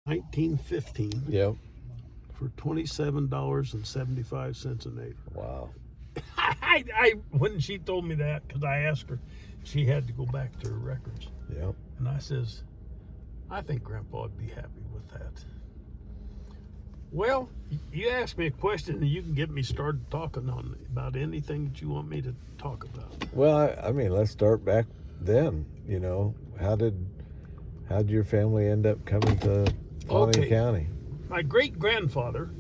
1915. Yep. For $27.75 an acre. Wow. When she told me that, because I asked her, she had to go back to her records. Yep. And I says, I think Grandpa would be happy with that. Well, you ask me a question and you can get me started talking on about anything that you want me to talk about. Well, I mean, let's start back then. You know, how did your family end up coming to Pawnee County? My great-grandfather,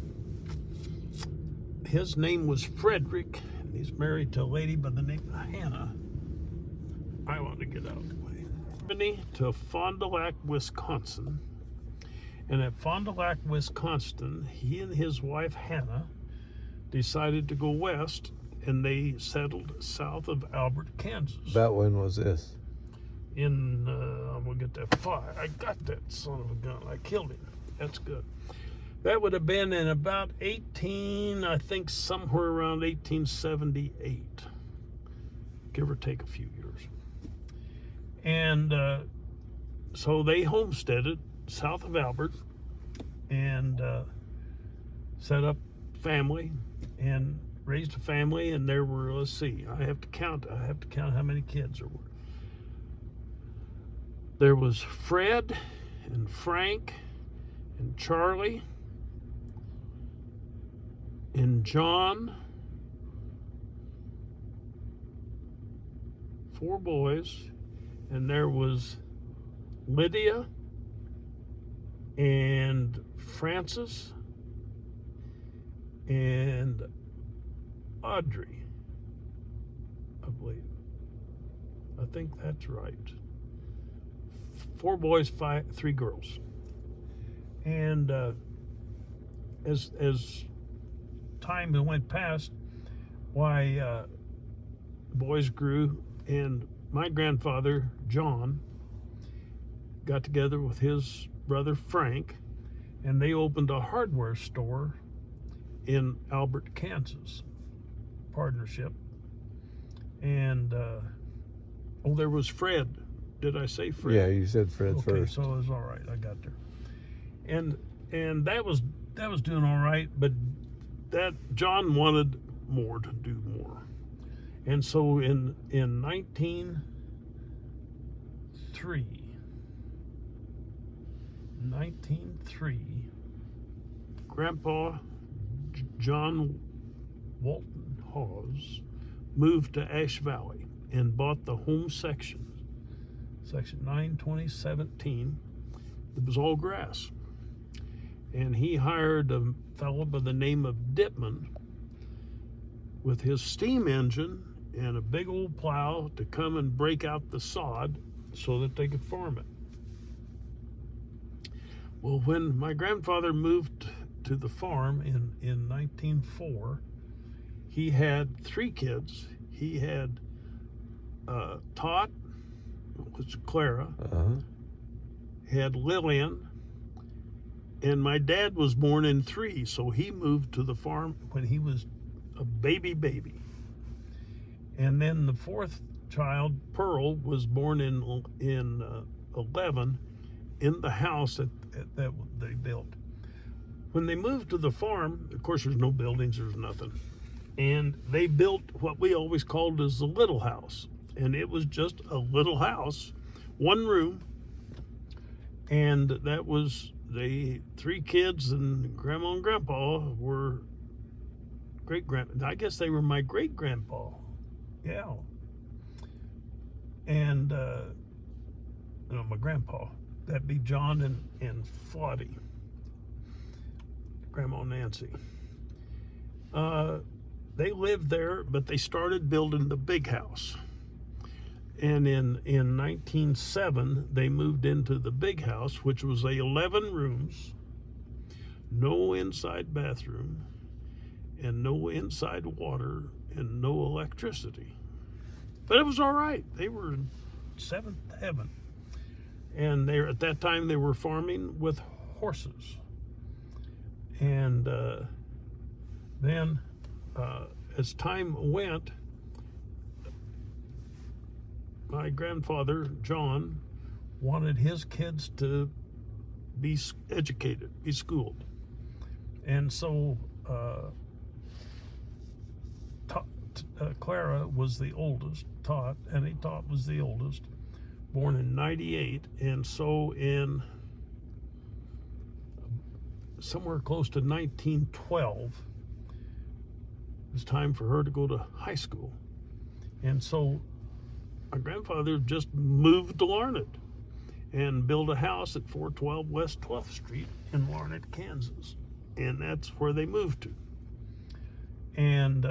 his name was Frederick, and he's married to a lady by the name of Hannah. I want to get out of the way. To Fond du Lac, Wisconsin. And at Fond du Lac, Wisconsin, he and his wife Hannah decided to go west, and they settled south of Albert, Kansas. About when was this? I'm gonna get that fire. I got that son of a gun. I killed him. That's good. That would have been in about I think somewhere around 1878, give or take a few years. And so they homesteaded south of Albert and set up family and raised a family. And there were, let's see, I have to count how many kids there were. There was Fred and Frank and Charlie and John, 4 boys, and there was Lydia and Francis and Audrey, I believe. I think that's right. 4 boys, 3 girls. And as time went past, boys grew, and my grandfather, John, got together with his brother, Frank, and they opened a hardware store in Albert, Kansas, partnership. And, there was Fred. Did I say Fred? Yeah, you said Fred first. So it was all right. I got there. And that was doing all right, but that John wanted more to do more. And so in 1903, Grandpa John Walton Haas moved to Ash Valley and bought the home section 92017. It was all grass. And he hired a fellow by the name of Dittman with his steam engine and a big old plow to come and break out the sod so that they could farm it. Well, when my grandfather moved to the farm in 1904, he had 3 kids. He had Tot, which is Clara, he had Lillian, and my dad was born in 3, so he moved to the farm when he was a baby. And then the 4th child, Pearl, was born in 11 in the house that they built. When they moved to the farm, of course, there's no buildings, there's nothing. And they built what we always called as the little house. And it was just a little house, 1 room. And that was 3 kids, and Grandma and Grandpa were I guess they were my great-grandpa. Yeah. And, my grandpa. That'd be John and Flottie. Grandma Nancy. They lived there, but they started building the big house. And in 1907, they moved into the big house, which was 11 rooms, no inside bathroom, and no inside water, and no electricity. But it was all right. They were in 7th heaven. And at that time, they were farming with horses. And then, as time went, my grandfather, John, wanted his kids to be educated, be schooled. And so Clara was the oldest, Annie Tot was the oldest, born in 98. And so in somewhere close to 1912, it was time for her to go to high school. And so my grandfather just moved to Larned and built a house at 412 West 12th Street in Larned, Kansas. And that's where they moved to. And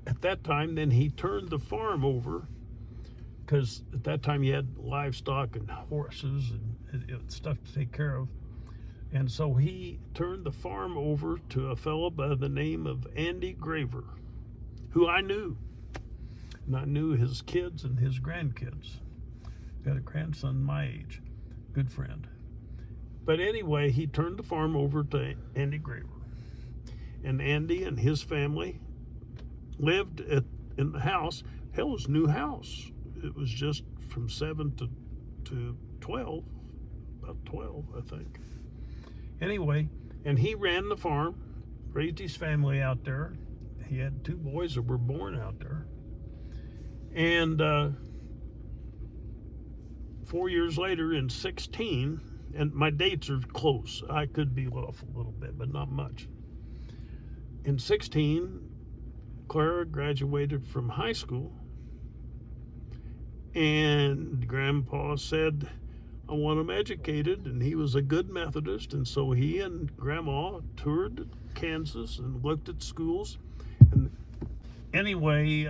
at that time, then he turned the farm over, because at that time you had livestock and horses and stuff to take care of. And so he turned the farm over to a fellow by the name of Andy Graver, who I knew. And I knew his kids and his grandkids. Got a grandson my age, good friend. But anyway, he turned the farm over to Andy Graver. And Andy and his family lived in the house. Hell, it was a new house. It was just from 7 to 12, about 12, I think. Anyway, and he ran the farm, raised his family out there. He had 2 boys that were born out there. And 4 years later, in 16, and my dates are close. I could be off a little bit, but not much. In 16, Clara graduated from high school, and Grandpa said, I want him educated, and he was a good Methodist, and so he and Grandma toured Kansas and looked at schools. And anyway,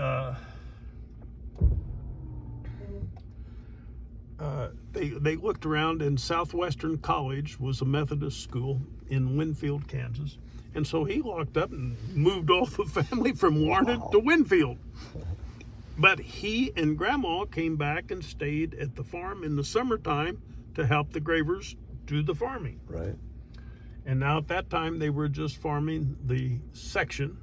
they looked around, and Southwestern College was a Methodist school in Winfield, Kansas. And so he locked up and moved all the family from Larned to Winfield. But he and Grandma came back and stayed at the farm in the summertime to help the Gravers do the farming. Right. And now at that time, they were just farming the section.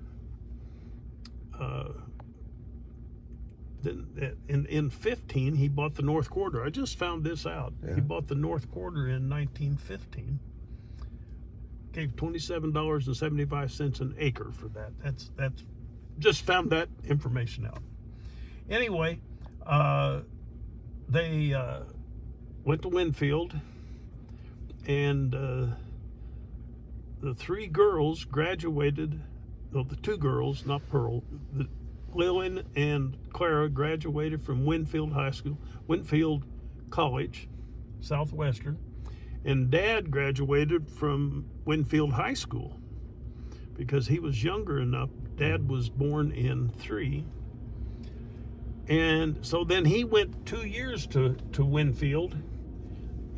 Then in 15, he bought the North Quarter. I just found this out. Yeah. He bought the North Quarter in 1915. Gave $27.75 an acre for that. That's just found that information out. Anyway, they went to Winfield, and the 3 girls graduated. No, the 2 girls, not Pearl. Lillian and Clara graduated from Winfield High School, Winfield College, Southwestern, and Dad graduated from Winfield High School because he was younger enough. Dad was born in 3. And so then he went 2 years to Winfield,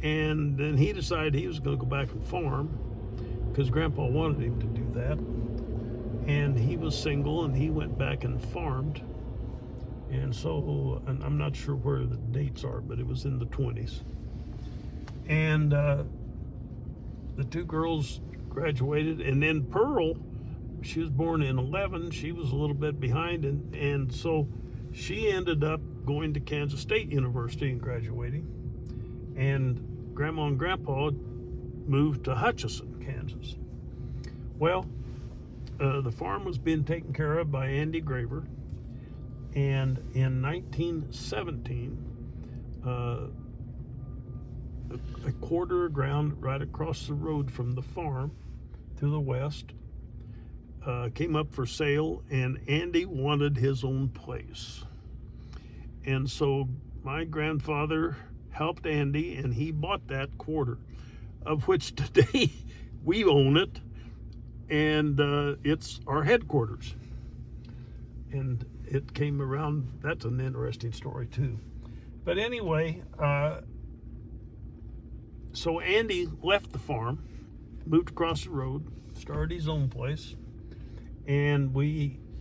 and then he decided he was going to go back and farm because Grandpa wanted him to do that. And he was single, and he went back and farmed. And so, and I'm not sure where the dates are, but it was in the 20s. And the 2 girls graduated, and then Pearl, she was born in 11. She was a little bit behind, and so she ended up going to Kansas State University and graduating. And Grandma and Grandpa moved to Hutchinson, Kansas. Well, the farm was being taken care of by Andy Graver, and in 1917, a quarter of ground right across the road from the farm to the west came up for sale, and Andy wanted his own place. And so my grandfather helped Andy, and he bought that quarter, of which today we own it. And it's our headquarters. And it came around, that's an interesting story too. But anyway, so Andy left the farm, moved across the road, started his own place, and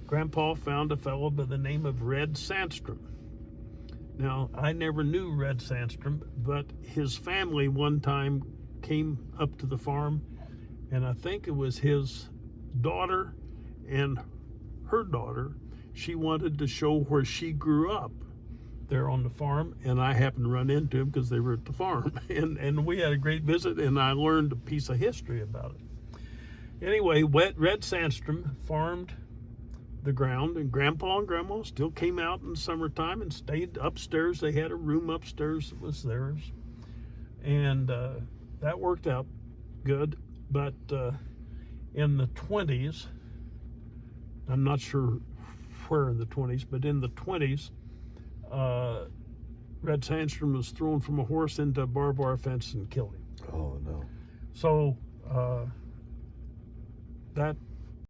Grandpa found a fellow by the name of Red Sandstrom. Now, I never knew Red Sandstrom, but his family one time came up to the farm, and I think it was his daughter and her daughter. She wanted to show where she grew up. there on the farm, and I happened to run into them because they were at the farm, and we had a great visit, and I learned a piece of history about it. Anyway, Red Sandstrom farmed the ground, and Grandpa and Grandma still came out in the summertime and stayed upstairs. They had a room upstairs that was theirs, and that worked out good. But in the 20s, I'm not sure where in the 20s, but in the 20s, Red Sandstrom was thrown from a horse into a barbed wire fence and killed him. Oh no. So that